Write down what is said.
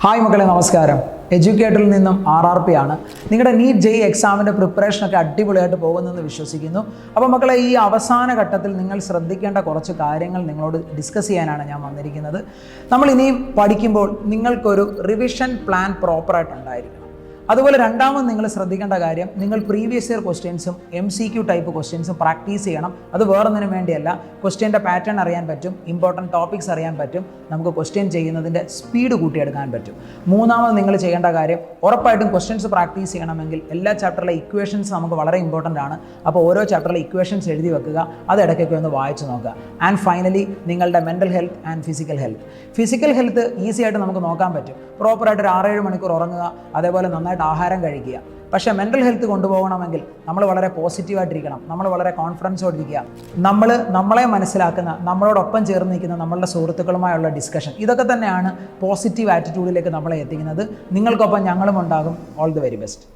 Hi മക്കളെ, നമസ്കാരം. എഡ്യൂക്കേറ്ററിൽ നിന്നും RRP ആണ്. നിങ്ങളുടെ നീറ്റ് JEE എക്സാമിൻ്റെ പ്രിപ്പറേഷനൊക്കെ അടിപൊളിയായിട്ട് പോകുന്നെന്ന് വിശ്വസിക്കുന്നു. അപ്പോൾ മക്കളെ, ഈ അവസാന ഘട്ടത്തിൽ നിങ്ങൾ ശ്രദ്ധിക്കേണ്ട കുറച്ച് കാര്യങ്ങൾ നിങ്ങളോട് ഡിസ്കസ് ചെയ്യാനാണ് ഞാൻ വന്നിരിക്കുന്നത്. നമ്മൾ ഇനിയും പഠിക്കുമ്പോൾ നിങ്ങൾക്കൊരു റിവിഷൻ പ്ലാൻ പ്രോപ്പറായിട്ട് ഉണ്ടായിരിക്കണം. അതുപോലെ രണ്ടാമത് നിങ്ങൾ ശ്രദ്ധിക്കേണ്ട കാര്യം, നിങ്ങൾ പ്രീവിയസ് ഇയർ ക്വസ്റ്റ്യൻസും MCQ ടൈപ്പ് ക്വസ്റ്റ്യൻസും പ്രാക്ടീസ് ചെയ്യണം. അത് വേറൊന്നിനും വേണ്ടിയല്ല, ക്വസ്റ്റ്യൻ്റെ പാറ്റേൺ അറിയാൻ പറ്റും, ഇമ്പോർട്ടൻറ്റ് ടോപ്പിക്സ് അറിയാൻ പറ്റും, നമുക്ക് ക്വസ്റ്റ്യൻ ചെയ്യുന്നതിൻ്റെ സ്പീഡ് കൂട്ടിയെടുക്കാൻ പറ്റും. മൂന്നാമത് നിങ്ങൾ ചെയ്യേണ്ട കാര്യം, ഉറപ്പായിട്ടും ക്വസ്റ്റ്യൻസ് പ്രാക്ടീസ് ചെയ്യണമെങ്കിൽ എല്ലാ ചാപ്റ്ററിലെ ഇക്വേഷൻസ് നമുക്ക് വളരെ ഇമ്പോർട്ടൻ്റ് ആണ്. അപ്പോൾ ഓരോ ചാപ്റ്ററിലെ ഇക്വേഷൻസ് എഴുതി വെക്കുക, അത് ഇടയ്ക്കൊക്കെ ഒന്ന് വായിച്ച് നോക്കുക. ആൻഡ് ഫൈനലി നിങ്ങളുടെ mental health and physical health. Physical health easy ആയിട്ട് നമുക്ക് നോക്കാൻ പറ്റും. പ്രോപ്പറായിട്ട് ഒരു 6-7 മണിക്കൂർ ഉറങ്ങുക, അതേപോലെ നന്നായിട്ട് ആഹാരം കഴിക്കുക. പക്ഷേ മെൻ്റൽ ഹെൽത്ത് കൊണ്ടുപോകണമെങ്കിൽ നമ്മൾ വളരെ പോസിറ്റീവായിട്ടിരിക്കണം, നമ്മൾ വളരെ കോൺഫിഡൻസോടിരിക്കുക, നമ്മളെ മനസ്സിലാക്കുന്ന, നമ്മളോടൊപ്പം ചേർന്ന് നിൽക്കുന്ന നമ്മളുടെ സുഹൃത്തുക്കളുമായുള്ള ഡിസ്കഷൻ, ഇതൊക്കെ തന്നെയാണ് പോസിറ്റീവ് ആറ്റിറ്റ്യൂഡിലേക്ക് നമ്മളെ എത്തിക്കുന്നത്. നിങ്ങൾക്കൊപ്പം ഞങ്ങളും ഉണ്ടാകും. All the very best.